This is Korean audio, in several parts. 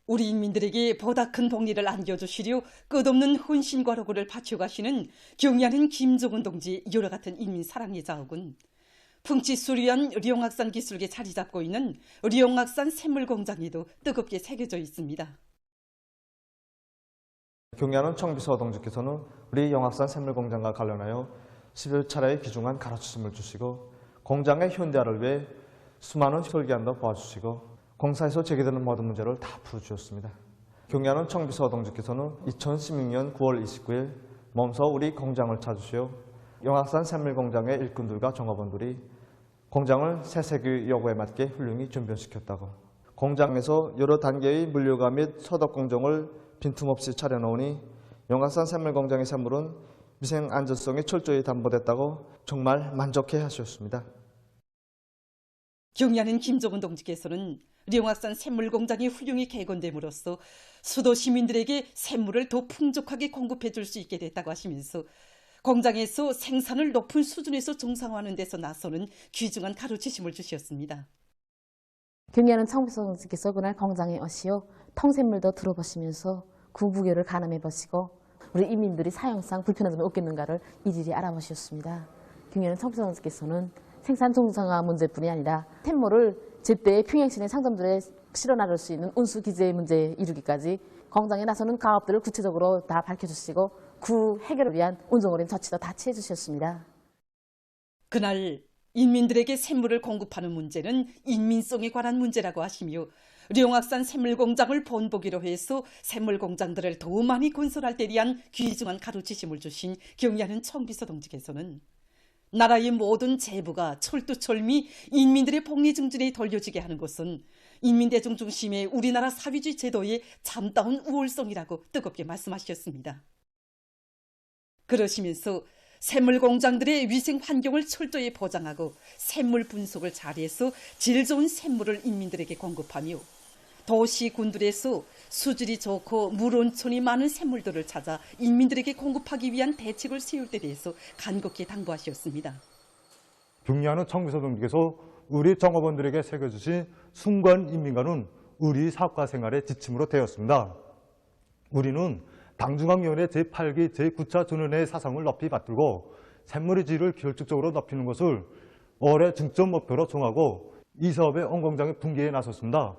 우리 인민들에게 보다 큰 복리를 안겨주시려 끝없는 헌신과 노고를 바쳐가시는 경의하는 김종은 동지 여러 같은 인민 사랑의 자욱은 풍치수려한 룡악산 기술계 자리 잡고 있는 룡악산 샘물공장에도 뜨겁게 새겨져 있습니다. 경의하는 청비서 동지께서는 우리 영악산 샘물공장과 관련하여 10여 차례의 귀중한 가르침을 주시고 공장의 현대화를 위해 수많은 설계안도 도와주시고 공사에서 제기되는 모든 문제를 다 풀어주셨습니다. 경의하는 청비서 동지께서는 2016년 9월 29일 몸소 우리 공장을 찾으시어 영악산 샘물공장의 일꾼들과 종업원들이 공장을 새세기 요구에 맞게 훌륭히 준비시켰다고, 공장에서 여러 단계의 물류가 및 소독 공정을 빈틈없이 차려놓으니 영악산 샘물공장의 샘물은 위생 안전성이 철저히 담보됐다고 정말 만족해 하셨습니다. 경의하는 김종은 동지께서는 룡악산 샘물공장이 훌륭히 개건됨으로써 수도 시민들에게 샘물을 더 풍족하게 공급해 줄 수 있게 됐다고 하시면서 공장에서 생산을 높은 수준에서 정상화하는 데서 나서는 귀중한 가르치심을 주셨습니다. 경의하는 청비서 동지께서 그날 공장에 오시어 통샘물도 들어보시면서 구부교를 가늠해 보시고 우리 인민들이 사용상 불편한 점이 없겠는가를 일일이 알아보셨습니다. 경의하는 청비서 동지께서는 생산 정상화 문제뿐이 아니라 샘물을 제때 평양시내 상점들에 실어 나를 수 있는 운수 기재 문제에 이르기까지 공장에 나서는 가업들을 구체적으로 다 밝혀주시고 그 해결을 위한 운정어린 조치도 다 취해 주셨습니다. 그날 인민들에게 샘물을 공급하는 문제는 인민성에 관한 문제라고 하시며 룡악산 샘물공장을 본보기로 해서 샘물공장들을 더 많이 건설할 때 대한 귀중한 가르치심을 주신 경의하는 청비서 동지께서는 나라의 모든 재부가 철두철미 인민들의 복리 증진에 돌려지게 하는 것은 인민대중 중심의 우리나라 사회주의 제도의 참다운 우월성이라고 뜨겁게 말씀하셨습니다. 그러시면서 샘물공장들의 위생 환경을 철저히 보장하고 샘물 분석을 잘해서 질 좋은 샘물을 인민들에게 공급하며 도시 군들에서 수질이 좋고 물 온천이 많은 샘물들을 찾아 인민들에게 공급하기 위한 대책을 세울 때 대해서 간곡히 당부하셨습니다. 경의하는 청비서 동지께서 우리 종업원들에게 새겨주신 순관 인민관은 우리 사업가 생활의 지침으로 되었습니다. 우리는 당중앙위원회 제8기 제9차 전원회의 사상을 높이 받들고 샘물의 질을 결정적으로 높이는 것을 올해 중점 목표로 정하고 이 사업의 온 공장의 분기에 나섰습니다.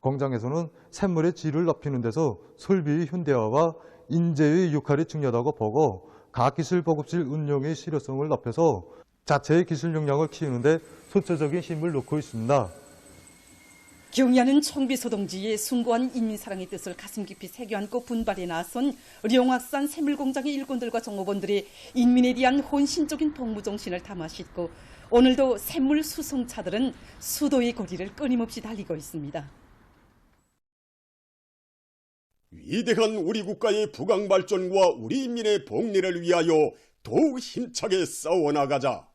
공장에서는 샘물의 질을 높이는 데서 설비의 현대화와 인재의 역할이 중요하다고 보고 과학기술 보급실 운영의 실효성을 높여서 자체의 기술 역량을 키우는 데 선처적인 힘을 놓고 있습니다. 경의하는 청비서 동지의 숭고한 인민사랑의 뜻을 가슴 깊이 새겨안고 분발에 나선 룡악산 샘물공장의 일꾼들과 종업원들의 인민에 대한 헌신적인 복무정신을 담아 싣고 오늘도 샘물 수송차들은 수도의 거리를 끊임없이 달리고 있습니다. 위대한 우리 국가의 부강 발전과 우리 인민의 복리를 위하여 더욱 힘차게 싸워나가자.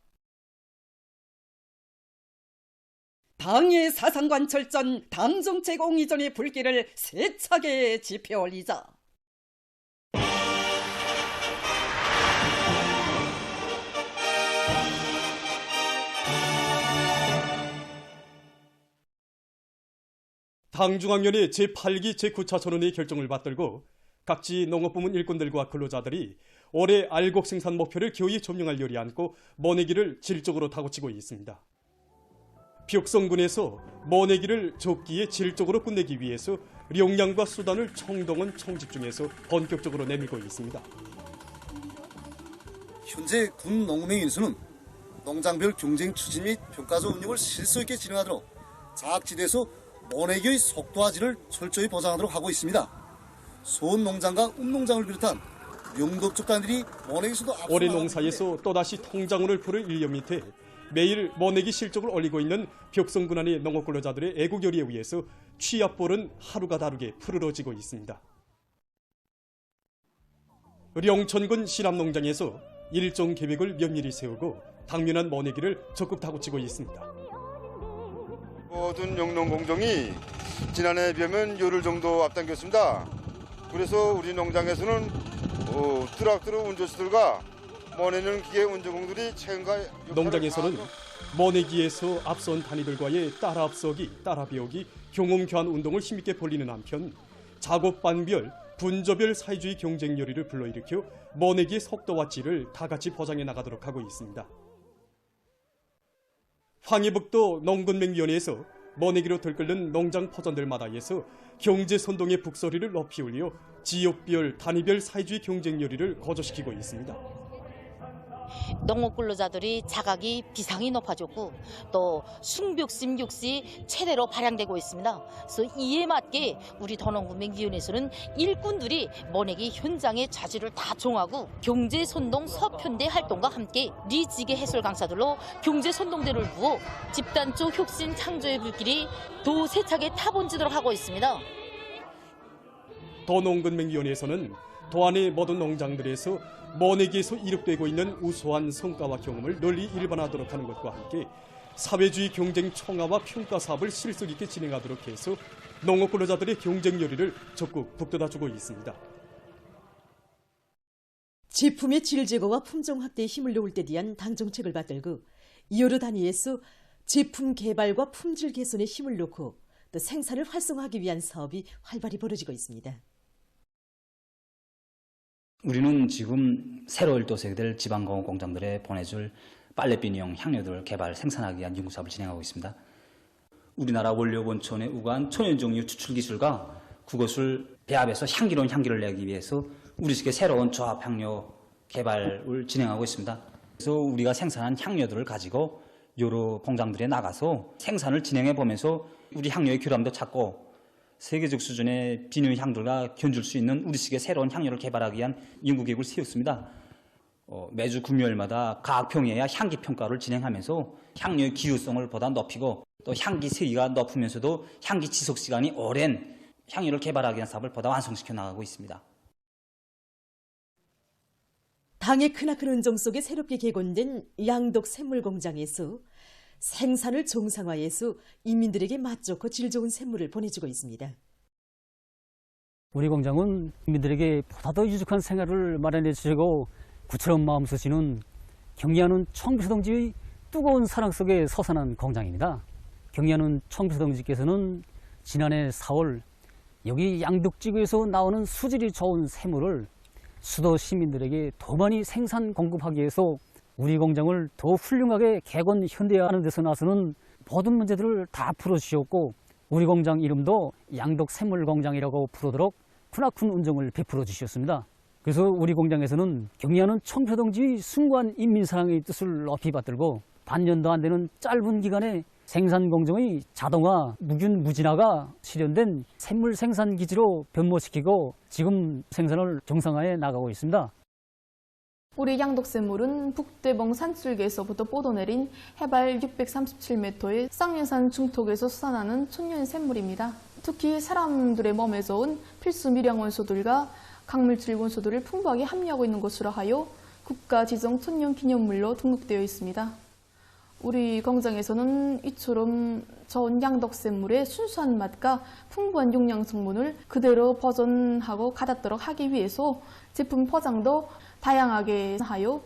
당의 사상관철전, 당정책 옹이전의 불길을 세차게 지펴올리자. 당중앙위원회 제8기 제9차 전원회의 결정을 받들고 각지 농업부문 일꾼들과 근로자들이 올해 알곡 생산 목표를 기어이 점령할 열이 안고 모내기를 질적으로 다고치고 있습니다. 벽성군에서 모내기를 적기에 질적으로 끝내기 위해서 역량과 수단을 총동원 총집중해서 본격적으로 내밀고 있습니다. 현재 군 농업의 인수는 농장별 경쟁 추진 및 평가조 운영을 실속 있게 진행하도록 자학지대에서 모내기의 속도와 질을 철저히 보장하도록 하고 있습니다. 소원농장과 운농장을 비롯한 영덕적단들이 모내기에서도 올해 농사에서 또다시 통장운을 풀을 일념 밑에 매일 모내기 실적을 올리고 있는 벽성군 안의 농업근로자들의 애국열의에 의해서 취합볼은 하루가 다르게 푸르러지고 있습니다. 령천군 신암농장에서 일정 계획을 면밀히 세우고 당면한 모내기를 적극 다고치고 있습니다. 모든 영농공정이 지난해에 비하면 열흘 정도 앞당겼습니다. 그래서 우리 농장에서는 트랙터로 운전수들과 모내는 기계 운전공들이 책임과 농장에서는 모내기에서 앞선 단위들과의 따라 앞서기, 따라 배우기, 경험 교환 운동을 힘있게 벌리는 한편 작업반별, 분조별 사회주의 경쟁 요리를 불러일으켜 머내기의 속도와 질을 다 같이 보장해 나가도록 하고 있습니다. 황해북도 농군맹위원회에서 머내기로 들끓는 농장 포전들마다에서 경제선동의 북소리를 높이 울려 지역별, 단위별 사회주의 경쟁 요리를 거저시키고 있습니다. 농업 근로자들이 자각이 비상이 높아졌고 또 숭벽심 역시 최대로 발양되고 있습니다. 그래서 이에 맞게 우리 도농군맹위원회에서는 일꾼들이 머내기 현장의 자질을 다 종하고 경제선동 서편대 활동과 함께 리지계 해설 강사들로 경제선동대를 부어 집단적 혁신 창조의 불길이 더 세차게 타본지도록 하고 있습니다. 도농군맹위원회에서는 도안의 모든 농장들에서 머내기에서 이룩되고 있는 우수한 성과와 경험을 널리 일반화하도록 하는 것과 함께 사회주의 경쟁 총화와 평가 사업을 실속 있게 진행하도록 해서 농업 근로자들의 경쟁 요리를 적극 북돋아주고 있습니다. 제품의 질 제고와 품종 확대에 힘을 놓을 때 대한 당 정책을 받들고 여러 단위에서 제품 개발과 품질 개선에 힘을 놓고 또 생산을 활성화하기 위한 사업이 활발히 벌어지고 있습니다. 우리는 지금 새로 일도색될 지방공업 공장들에 보내줄 빨래비닐용 향료들 개발 생산하기 위한 연구사업을 진행하고 있습니다. 우리나라 원료 원천에 우거한 천연종류 추출 기술과 그것을 배합해서 향기로운 향기를 내기 위해서 우리식의 새로운 조합 향료 개발을 진행하고 있습니다. 그래서 우리가 생산한 향료들을 가지고 여러 공장들에 나가서 생산을 진행해 보면서 우리 향료의 결함도 찾고 세계적 수준의 비누 향들과 견줄 수 있는 우리식의 새로운 향료를 개발하기 위한 연구계획을 세웠습니다. 매주 금요일마다 각 평야의 향기 평가를 진행하면서 향료의 기호성을 보다 높이고 또 향기 세기가 높으면서도 향기 지속 시간이 오랜 향료를 개발하기 위한 사업을 보다 완성시켜 나가고 있습니다. 당의 크나큰 은정 속에 새롭게 개건된 양덕 샘물 공장에서 생산을 정상화해서 인민들에게 맛 좋고 질 좋은 샘물을 보내주고 있습니다. 우리 공장은 인민들에게 보다 더 유족한 생활을 마련해 주시고 구처럼 마음 쓰시는 경리하는 청비서 동지의 뜨거운 사랑 속에 서산한 공장입니다. 경리하는 청비서 동지께서는 지난해 4월 여기 양덕지구에서 나오는 수질이 좋은 샘물을 수도 시민들에게 더 많이 생산 공급하기 위해서 우리 공장을 더 훌륭하게 개건 현대화하는 데서 나서는 모든 문제들을 다 풀어주셨고 우리 공장 이름도 양덕 샘물 공장이라고 부르도록 크나큰 은정을 베풀어 주셨습니다. 그래서 우리 공장에서는 경리하는 청표동지의 순고한 인민사랑의 뜻을 높이 받들고 반년도 안 되는 짧은 기간에 생산 공정의 자동화, 무균 무진화가 실현된 샘물 생산 기지로 변모시키고 지금 생산을 정상화해 나가고 있습니다. 우리 양덕샘물은 북대봉 산줄기에서부터 뻗어내린 해발 637m의 쌍년산 중턱에서 솟아나는 천년 샘물입니다. 특히 사람들의 몸에 좋은 필수 미량 원소들과 강물질 원소들을 풍부하게 함유하고 있는 것으로 하여 국가 지정 천년 기념물로 등록되어 있습니다. 우리 공장에서는 이처럼 좋은 양덕샘물의 순수한 맛과 풍부한 용량 성분을 그대로 보존하고 가닿도록 하기 위해서 제품 포장도 다양하게 하여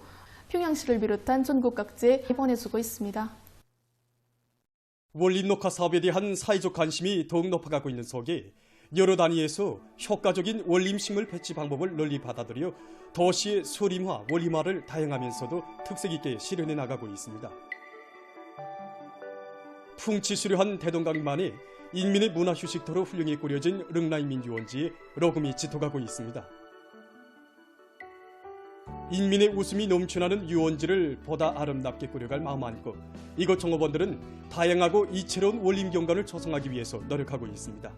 평양시를 비롯한 전국 각지에 보내주고 있습니다. 원림 녹화 사업에 대한 사회적 관심이 더욱 높아가고 있는 속에 여러 단위에서 효과적인 원림식물 배치 방법을 널리 받아들여 도시의 소림화, 원림화를 다양하면서도 특색 있게 실현해 나가고 있습니다. 풍치수려한 대동강만에 인민의 문화휴식터로 훌륭히 꾸려진 릉라이민 유원지에 로금이 짙어가고 있습니다. 인민의 웃음이 넘쳐나는 유원지를 보다 아름답게 꾸려갈 마음 안고 이곳 종업원들은 다양하고 이채로운 원림 경관을 조성하기 위해서 노력하고 있습니다.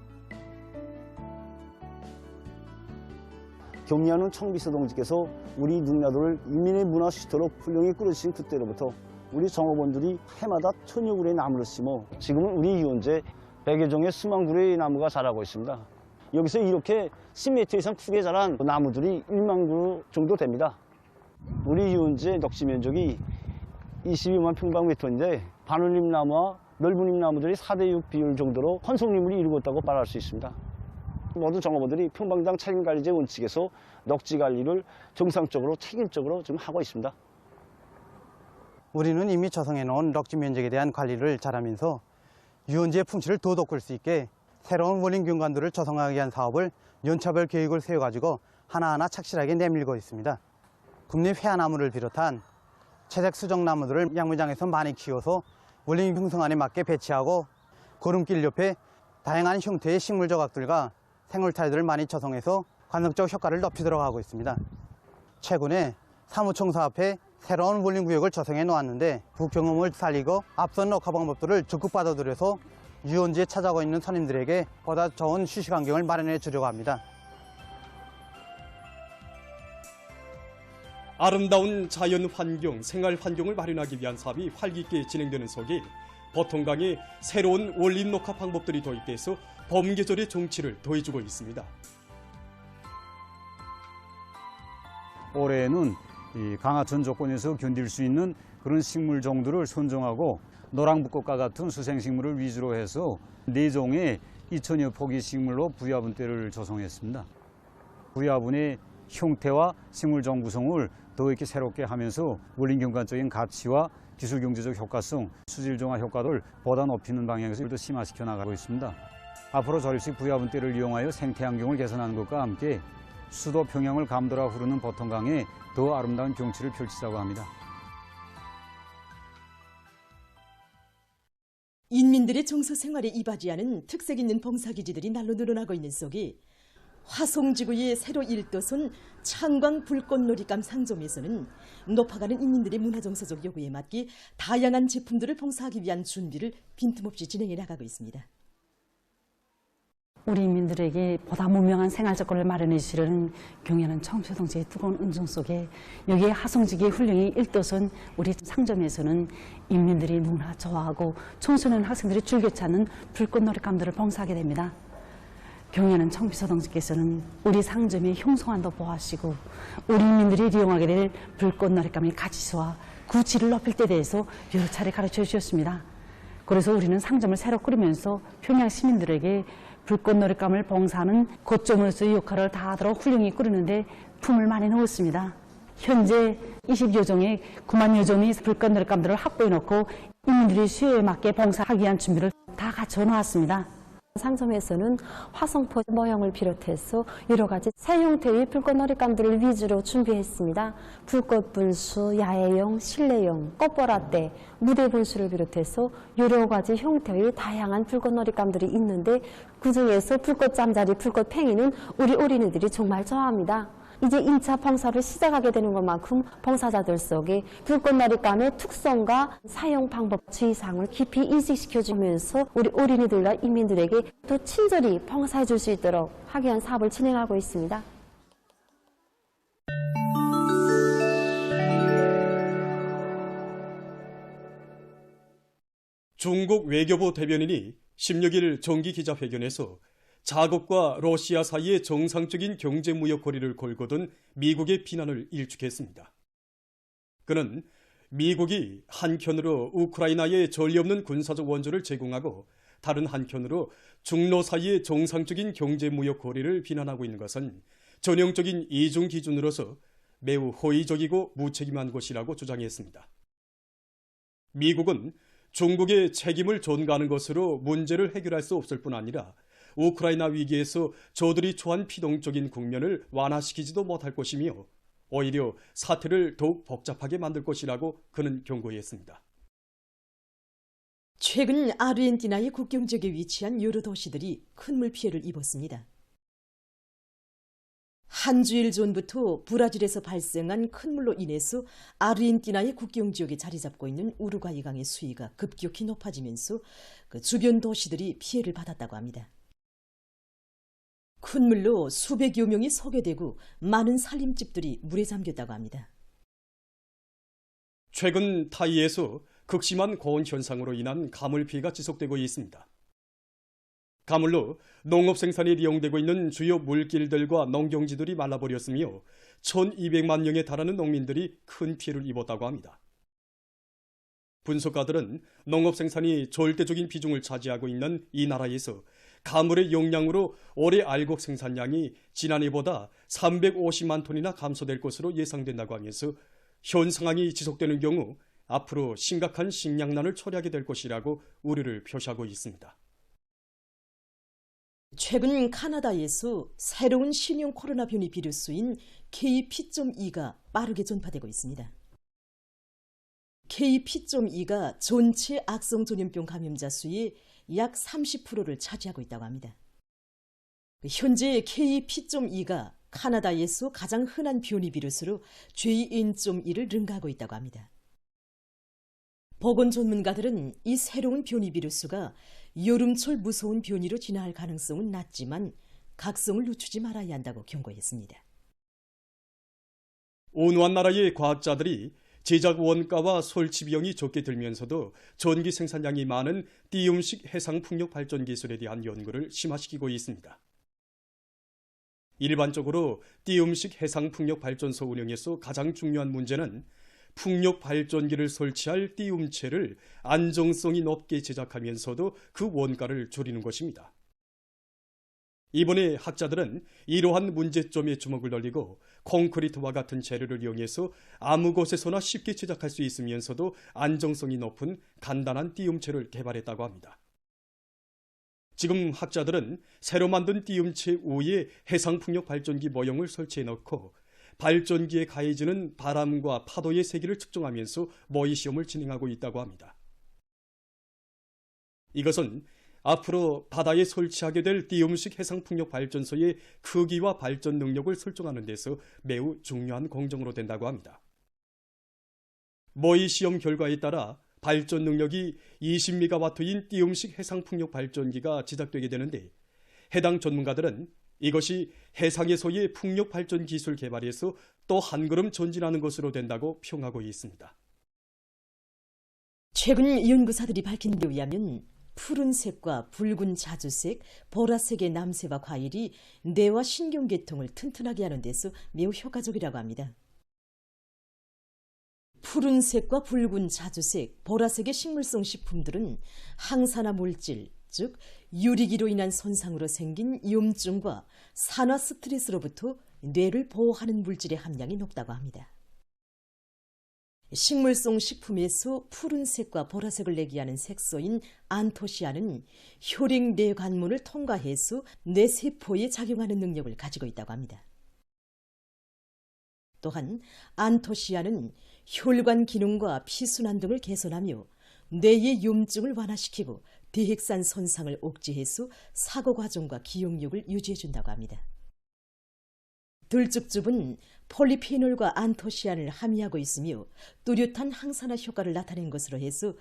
경리하는 청비서 동지께서 우리 능라도를 인민의 문화휴식터로 훌륭히 꾸려주신 그때로부터 우리 종업원들이 해마다 천여 그루의 나무를 심어 지금은 우리 유원지에 100여 종의 수만 그루의 나무가 자라고 있습니다. 여기서 이렇게 10m 이상 크게 자란 나무들이 1만 그루 정도 됩니다. 우리 유원지의 녹지 면적이 22만 평방미터인데 반올림나무와 넓은잎나무들이 4대6 비율 정도로 혼속림을 이루고 있다고 말할 수 있습니다. 모든 종업원들이 평방당 책임관리제 원칙에서 녹지 관리를 정상적으로 책임적으로 지금 하고 있습니다. 우리는 이미 조성해 놓은 녹지 면적에 대한 관리를 잘하면서 유원지의 풍치를 더 돋굴 수 있게 새로운 원림 경관들을 조성하기 위한 사업을 연차별 계획을 세워가지고 하나하나 착실하게 내밀고 있습니다. 국내 회화나무를 비롯한 채색 수정나무들을 양무장에서 많이 키워서 원ling 형성안에 맞게 배치하고 걸음길 옆에 다양한 형태의 식물 조각들과 생물타일들을 많이 조성해서 관광적 효과를 높이도록 하고 있습니다. 최근에 사무청사 앞에 새로운 원ling 구역을 조성해 놓았는데 그 경험을 살리고 앞선 녹화 방법들을 적극 받아들여서 유원지에 찾아오고 있는 손님들에게 보다 좋은 휴식 환경을 마련해 주려고 합니다. 아름다운 자연 환경, 생활 환경을 마련하기 위한 사업이 활기있게 진행되는 속에 버통강에 새로운 원림 녹화 방법들이 도입돼서 봄 계절의 정취를 더해주고 있습니다. 올해에는 이 강하천 조건에서 견딜 수 있는 그런 식물 종들을 선정하고 노랑붓꽃과 같은 수생식물을 위주로 해서 4종의 2000여 포기 식물로 부야분대를 조성했습니다. 부야분의 형태와 식물종 구성을 더 이렇게 새롭게 하면서 원ling 경관적인 가치와 기술 경제적 효과성, 수질 정화 효과를 보다 높이는 방향에서 더 심화시켜 나가고 있습니다. 앞으로 조립식 부야분대를 이용하여 생태 환경을 개선하는 것과 함께 수도 평양을 감돌아 흐르는 버통강에 더 아름다운 경치를 펼치자고 합니다. 인민들의 정서 생활에 이바지하는 특색 있는 봉사기지들이 날로 늘어나고 있는 속에 화송지구의 새로 일도선 창광 불꽃놀이감 상점에서는 높아가는 인민들의 문화정서적 요구에 맞게 다양한 제품들을 봉사하기 위한 준비를 빈틈없이 진행해 나가고 있습니다. 우리 인민들에게 보다 무명한 생활 조건을 마련해 주시려는 경연은 청소동지의 뜨거운 은정 속에 여기에 하성지기의 훌륭히 일도선 우리 상점에서는 인민들이 누구나 좋아하고 청소년 학생들이 즐겨 찾는 불꽃놀이감들을 봉사하게 됩니다. 경연은 청비서동지께서는 우리 상점의 형성안도 보호하시고 우리 인민들이 이용하게 될 불꽃놀이감의 가치수와 구치를 높일 때 대해서 여러 차례 가르쳐 주셨습니다. 그래서 우리는 상점을 새로 꾸리면서 평양 시민들에게 불꽃놀이감을 봉사하는 거점으로서의 역할을 다하도록 훌륭히 꾸리는데 품을 많이 넣었습니다. 현재 20여 종의 9만여 종의 불꽃놀이감들을 확보해 놓고 인민들이 수요에 맞게 봉사하기 위한 준비를 다 갖춰 놓았습니다. 상점에서는 화성포 모형을 비롯해서 여러 가지 새 형태의 불꽃놀이감들을 위주로 준비했습니다. 불꽃 분수, 야외용, 실내용, 꽃보라대, 무대 분수를 비롯해서 여러 가지 형태의 다양한 불꽃놀이감들이 있는데 그중에서 불꽃 잠자리, 불꽃 팽이는 우리 어린이들이 정말 좋아합니다. 이제 2차 봉사를 시작하게 되는 것만큼 봉사자들 속에 불꽃놀이감의 특성과 사용 방법 주의사항을 깊이 인식시켜주면서 우리 어린이들과 인민들에게 더 친절히 봉사해 줄 수 있도록 하기 위한 사업을 진행하고 있습니다. 중국 외교부 대변인이 16일 정기기자회견에서 자국과 러시아 사이의 정상적인 경제무역 거리를 걸고든 미국의 비난을 일축했습니다. 그는 미국이 한켠으로 우크라이나에 전례 없는 군사적 원조를 제공하고 다른 한켠으로 중러 사이의 정상적인 경제무역 거리를 비난하고 있는 것은 전형적인 이중 기준으로서 매우 허위적이고 무책임한 것이라고 주장했습니다. 미국은 중국의 책임을 전가하는 것으로 문제를 해결할 수 없을 뿐 아니라 우크라이나 위기에서 저들이 처한 피동적인 국면을 완화시키지도 못할 것이며 오히려 사태를 더욱 복잡하게 만들 것이라고 그는 경고했습니다. 최근 아르헨티나의 국경 지역에 위치한 여러 도시들이 큰 물피해를 입었습니다. 한 주일 전부터 브라질에서 발생한 큰 물로 인해서 아르헨티나의 국경 지역에 자리 잡고 있는 우루과이 강의 수위가 급격히 높아지면서 그 주변 도시들이 피해를 받았다고 합니다. 큰 물로 수백여 명이 소개되고 많은 살림집들이 물에 잠겼다고 합니다. 최근 타이에서 극심한 고온 현상으로 인한 가물 피해가 지속되고 있습니다. 가물로 농업 생산에 이용되고 있는 주요 물길들과 농경지들이 말라버렸으며 1200만 명에 달하는 농민들이 큰 피해를 입었다고 합니다. 분석가들은 농업 생산이 절대적인 비중을 차지하고 있는 이 나라에서 가물의 용량으로 올해 알곡 생산량이 지난해보다 350만 톤이나 감소될 것으로 예상된다고 하면서 현 상황이 지속되는 경우 앞으로 심각한 식량난을 초래하게 될 것이라고 우려를 표시하고 있습니다. 최근 카나다에서 새로운 신형 코로나 변이 비루스인 KP.2가 빠르게 전파되고 있습니다. KP.2가 전체 악성 전염병 감염자 수의 약 30%를 차지하고 있다고 합니다. 현재 KP.2가 카나다에서 가장 흔한 변이 비루스로 JN.1을 능가하고 있다고 합니다. 보건 전문가들은 이 새로운 변이 비루스가 여름철 무서운 변이로 진화할 가능성은 낮지만 각성을 늦추지 말아야 한다고 경고했습니다. 온화한 나라의 과학자들이 제작 원가와 설치 비용이 적게 들면서도 전기 생산량이 많은 띄움식 해상 풍력 발전 기술에 대한 연구를 심화시키고 있습니다. 일반적으로 띄움식 해상 풍력 발전소 운영에서 가장 중요한 문제는 풍력 발전기를 설치할 띄움체를 안정성이 높게 제작하면서도 그 원가를 줄이는 것입니다. 이번에 학자들은 이러한 문제점에 주목을 돌리고 콘크리트와 같은 재료를 이용해서 아무 곳에서나 쉽게 제작할 수 있으면서도 안정성이 높은 간단한 띄움체를 개발했다고 합니다. 지금 학자들은 새로 만든 띄움체 위에 해상풍력 발전기 모형을 설치해 놓고 발전기에 가해지는 바람과 파도의 세기를 측정하면서 모의 시험을 진행하고 있다고 합니다. 이것은 앞으로 바다에 설치하게 될 띄움식 해상풍력 발전소의 크기와 발전 능력을 설정하는 데서 매우 중요한 공정으로 된다고 합니다. 모의 시험 결과에 따라 발전 능력이 20메가와트인 띄움식 해상풍력 발전기가 제작되게 되는데 해당 전문가들은 이것이 해상에서의 풍력 발전 기술 개발에서 또 한 걸음 전진하는 것으로 된다고 평하고 있습니다. 최근 연구사들이 밝힌 데 의하면 푸른색과 붉은 자주색, 보라색의 남새와 과일이 뇌와 신경계통을 튼튼하게 하는 데서 매우 효과적이라고 합니다. 푸른색과 붉은 자주색, 보라색의 식물성 식품들은 항산화 물질, 즉 유리기로 인한 손상으로 생긴 염증과 산화 스트레스로부터 뇌를 보호하는 물질의 함량이 높다고 합니다. 식물성 식품에서 푸른색과 보라색을 내게 하는 색소인 안토시아는 혈액 뇌관문을 통과해서 뇌세포에 작용하는 능력을 가지고 있다고 합니다. 또한 안토시아는 혈관 기능과 피순환 등을 개선하며 뇌의 염증을 완화시키고 대핵산 손상을 억제해서 사고 과정과 기억력을 유지해준다고 합니다. 들쭉즙은 폴리페놀과 안토시안을 함유하고 있으며 뚜렷한 항산화 효과를 나타낸 것으로 해서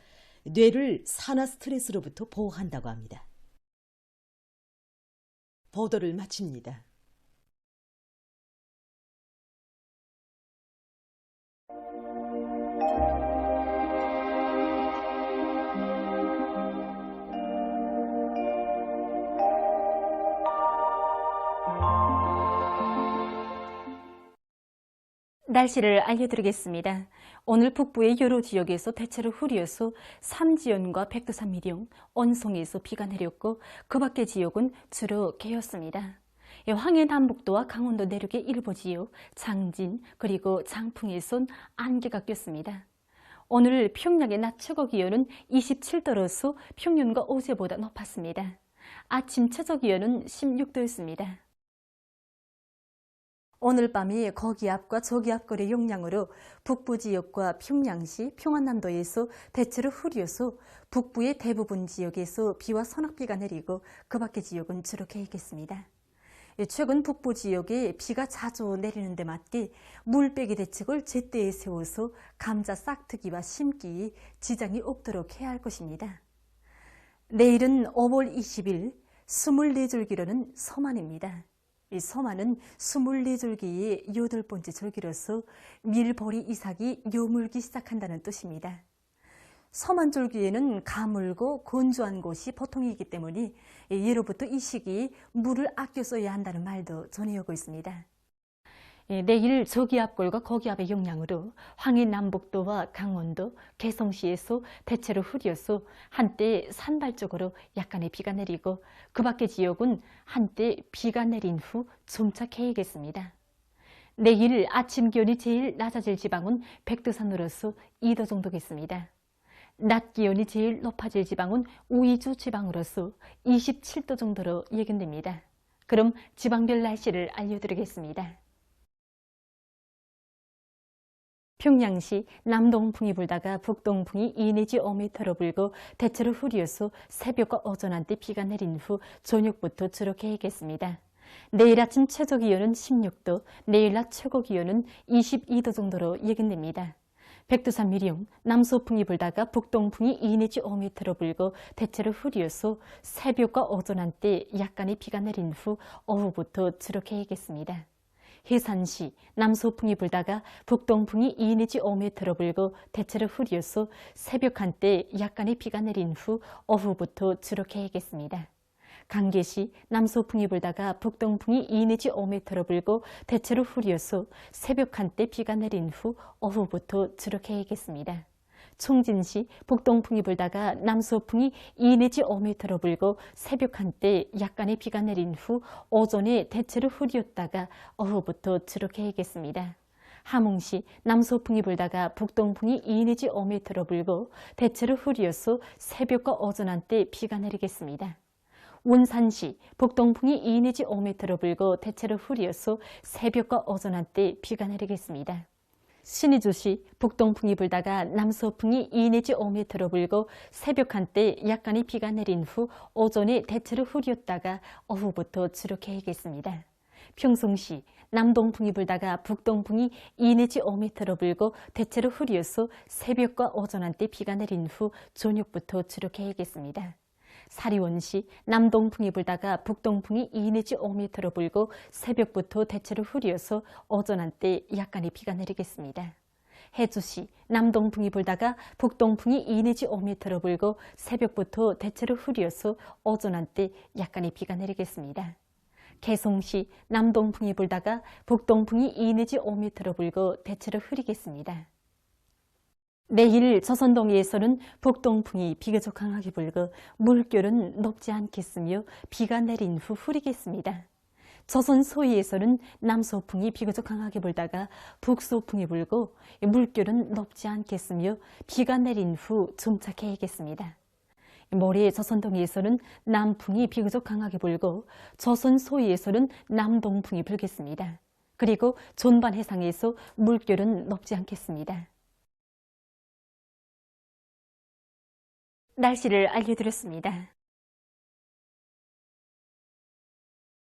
뇌를 산화 스트레스로부터 보호한다고 합니다. 보도를 마칩니다. 날씨를 알려드리겠습니다. 오늘 북부의 여러 지역에서 대체로 흐려서 삼지연과 백두산 미령, 언송에서 비가 내렸고 그 밖의 지역은 주로 개였습니다. 황해 남북도와 강원도 내륙의 일부 지역, 장진 그리고 장풍에선 안개가 꼈습니다. 오늘 평양의 낮 최고 기온은 27도로서 평년과 어제보다 높았습니다. 아침 최저 기온은 16도였습니다. 오늘 밤이 거기압과 저기압거리 영향으로 북부 지역과 평양시, 평안남도에서 대체로 흐려서 북부의 대부분 지역에서 비와 소낙비가 내리고 그 밖의 지역은 주로 개겠습니다. 최근 북부 지역에 비가 자주 내리는 데 맞게 물빼기 대책을 제때에 세워서 감자 싹트기와 심기에 지장이 없도록 해야 할 것입니다. 내일은 5월 20일 24절기로는 서만입니다. 이 서만은 24절기의 8번째 절기로서 밀보리 이삭이 여물기 시작한다는 뜻입니다. 서만절기에는 가물고 건조한 곳이 보통이기 때문에 예로부터 이 시기에 물을 아껴 써야 한다는 말도 전해오고 있습니다. 내일 저기압골과 거기압의 영향으로 황해 남북도와 강원도, 개성시에서 대체로 흐려서 한때 산발 쪽으로 약간의 비가 내리고 그 밖의 지역은 한때 비가 내린 후 점차 개겠습니다. 내일 아침 기온이 제일 낮아질 지방은 백두산으로서 2도 정도겠습니다. 낮 기온이 제일 높아질 지방은 우이주 지방으로서 27도 정도로 예견됩니다. 그럼 지방별 날씨를 알려드리겠습니다. 평양시 남동풍이 불다가 북동풍이 2 내지 5m로 불고 대체로 흐려서 새벽과 오전 한때 비가 내린 후 저녁부터 주로 개겠습니다. 내일 아침 최저 기온은 16도, 내일 낮 최고 기온은 22도 정도로 예견됩니다. 백두산 미령 남서풍이 불다가 북동풍이 2 내지 5m로 불고 대체로 흐려서 새벽과 오전 한때 약간의 비가 내린 후 오후부터 주로 개겠습니다. 해산시 남서풍이 불다가 북동풍이 2 내지 5m로 불고 대체로 흐려서 새벽 한때 약간의 비가 내린 후 오후부터 주로 개겠습니다. 강계시 남서풍이 불다가 북동풍이 2 내지 5m로 불고 대체로 흐려서 새벽 한때 비가 내린 후 오후부터 주로 개겠습니다. 총진시 북동풍이 불다가 남서풍이 2 내지 5m로 불고 새벽 한때 약간의 비가 내린 후 오전에 대체로 흐렸다가 오후부터 주로 개겠습니다. 함흥시 남서풍이 불다가 북동풍이 2 내지 5m로 불고 대체로 흐려서 새벽과 오전 한때 비가 내리겠습니다. 운산시 북동풍이 2 내지 5m로 불고 대체로 흐려서 새벽과 오전 한때 비가 내리겠습니다. 신의주시 북동풍이 불다가 남서풍이 2 내지 5m로 불고 새벽 한때 약간의 비가 내린 후 오전에 대체로 흐렸다가 오후부터 주로 개겠습니다. 평송시 남동풍이 불다가 북동풍이 2 내지 5m로 불고 대체로 흐려서 새벽과 오전 한때 비가 내린 후 저녁부터 주로 개겠습니다. 사리원시 남동풍이 불다가 북동풍이 2 내지 5m로 불고 새벽부터 대체로 흐려서 오전 한때 약간의 비가 내리겠습니다. 해주시 남동풍이 불다가 북동풍이 2 내지 5m로 불고 새벽부터 대체로 흐려서 오전 한때 약간의 비가 내리겠습니다. 개송시 남동풍이 불다가 북동풍이 2 내지 5m로 불고 대체로 흐리겠습니다. 내일 조선동해에서는 북동풍이 비교적 강하게 불고 물결은 높지 않겠으며 비가 내린 후 흐리겠습니다. 조선 소위에서는 남서풍이 비교적 강하게 불다가 북서풍이 불고 물결은 높지 않겠으며 비가 내린 후 점차 개겠습니다. 모레 조선동해에서는 남풍이 비교적 강하게 불고 조선 소위에서는 남동풍이 불겠습니다. 그리고 전반 해상에서 물결은 높지 않겠습니다. 날씨를 알려드렸습니다.